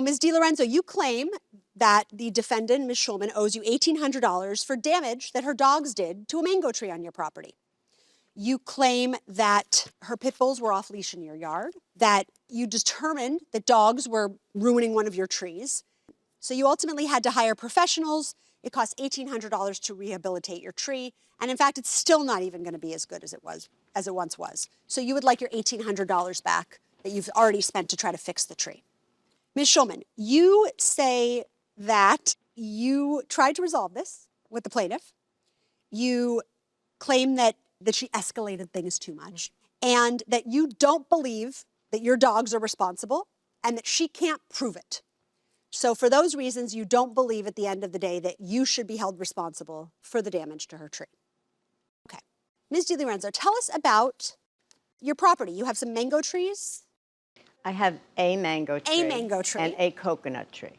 Ms. DiLorenzo, you claim that the defendant, Ms. Schulman, owes you $1,800 for damage that her dogs did to a mango tree on your property. You claim that her pit bulls were off leash in your yard, that you determined that dogs were ruining one of your trees. So you ultimately had to hire professionals. It cost $1,800 to rehabilitate your tree. And in fact, it's still not even going to be as good as it once was. So you would like your $1,800 back that you've already spent to try to fix the tree. Ms. Schulman, you say that you tried to resolve this with the plaintiff. You claim that she escalated things too much and that you don't believe that your dogs are responsible and that she can't prove it. So for those reasons, you don't believe at the end of the day that you should be held responsible for the damage to her tree. Okay. Ms. DiLorenzo, tell us about your property. You have some mango trees? I have a mango tree. A mango tree. And a coconut tree.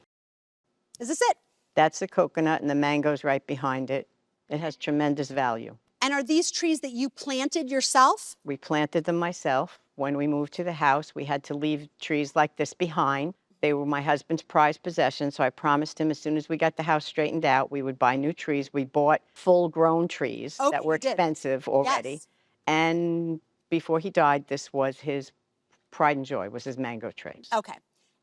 Is this it? That's the coconut, and the mango's right behind it. It has tremendous value. And are these trees that you planted yourself? We planted them myself. When we moved to the house, we had to leave trees like this behind. They were my husband's prized possession, so I promised him as soon as we got the house straightened out, we would buy new trees. We bought full-grown trees that were expensive already. Yes. And before he died, this was his pride and joy, was his mango tree. Okay.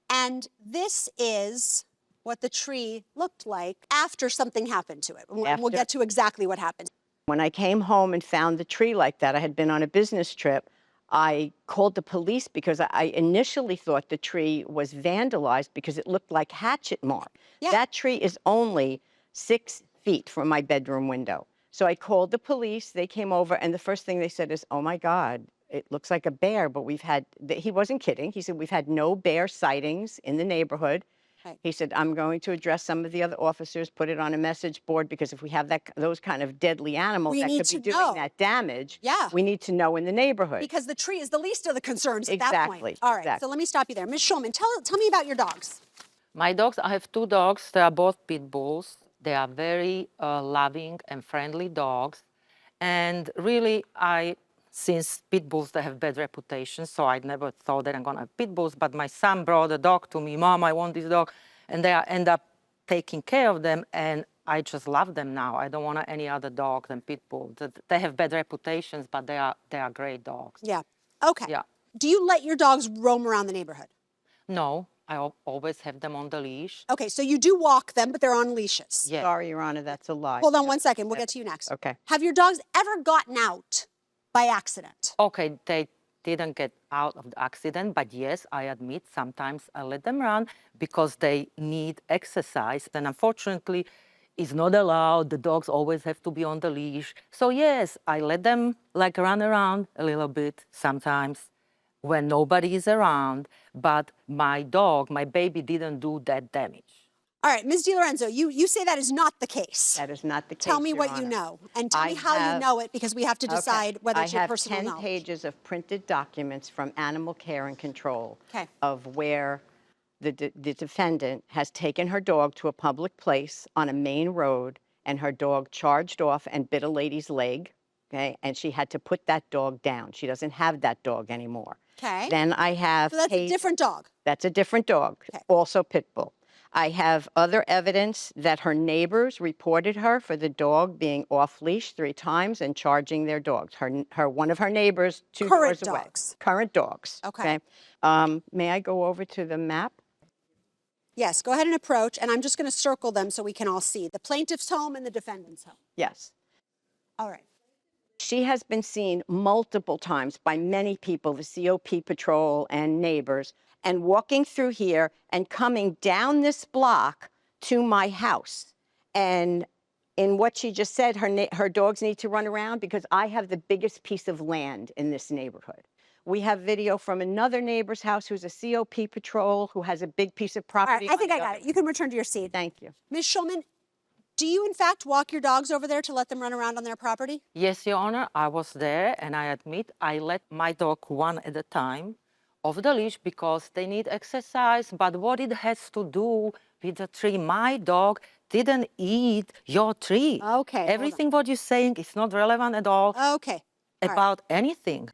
And this is what the tree looked like after something happened to it. We'll get to exactly what happened. When I came home and found the tree like that, I had been on a business trip. I called the police because I initially thought the tree was vandalized because it looked like hatchet mark. Yeah. That tree is only 6 feet from my bedroom window. So I called the police, they came over, and the first thing they said is, oh my God, it looks like a bear, but we've had, he wasn't kidding. He said, we've had no bear sightings in the neighborhood. Right. He said, I'm going to address some of the other officers, put it on a message board, because if we have those kind of deadly animals that could be doing that damage, we need to know in the neighborhood. Because the tree is the least of the concerns at that point. All right, so let me stop you there. Ms. Schulman, tell me about your dogs. My dogs, I have 2 dogs. They are both pit bulls. They are very loving and friendly dogs. And really, since pit bulls, they have bad reputation, so I never thought that I'm going to have pit bulls. But my son brought a dog to me. Mom, I want this dog. And they end up taking care of them, and I just love them now. I don't want any other dog than pit bulls. They have bad reputations, but they are great dogs. Yeah. Okay. Yeah. Do you let your dogs roam around the neighborhood? No, I always have them on the leash. Okay, so you do walk them, but they're on leashes. Yeah. Sorry, Your Honor, that's a lie. Hold on one second. We'll get to you next. Okay. Have your dogs ever gotten out by accident? Okay, they didn't get out of the accident, but yes, I admit sometimes I let them run because they need exercise. And unfortunately, it's not allowed. The dogs always have to be on the leash. So yes, I let them like run around a little bit sometimes when nobody is around, but my dog, my baby, didn't do that damage. All right, Ms. DiLorenzo, you say that is not the case. That is not the case, Tell me Your what Honor. you know, and tell me how you know it, because we have to decide whether it's your personal knowledge. I have 10 pages of printed documents from Animal Care and Control of where the defendant has taken her dog to a public place on a main road, and her dog charged off and bit a lady's leg, okay? And she had to put that dog down. She doesn't have that dog anymore. Okay. Then I have... So that's a different dog. That's a different dog, also pit bull. I have other evidence that her neighbors reported her for the dog being off-leash 3 times and charging their dogs. One of her neighbors, 2 doors away. Current dogs. Okay. May I go over to the map? Yes, go ahead and approach, and I'm just going to circle them so we can all see. The plaintiff's home and the defendant's home. Yes. All right. She has been seen multiple times by many people, the COP patrol and neighbors, and walking through here and coming down this block to my house. And in what she just said, her dogs need to run around because I have the biggest piece of land in this neighborhood. We have video from another neighbor's house who's a COP patrol who has a big piece of property. All right, I think I got it. You can return to your seat. Thank you. Ms. Schulman, do you in fact walk your dogs over there to let them run around on their property? Yes, Your Honor, I was there, and I admit I let my dog one at a time off the leash because they need exercise. But what it has to do with the tree, my dog didn't eat your tree. Okay. Everything what you're saying is not relevant at all. Okay. About anything.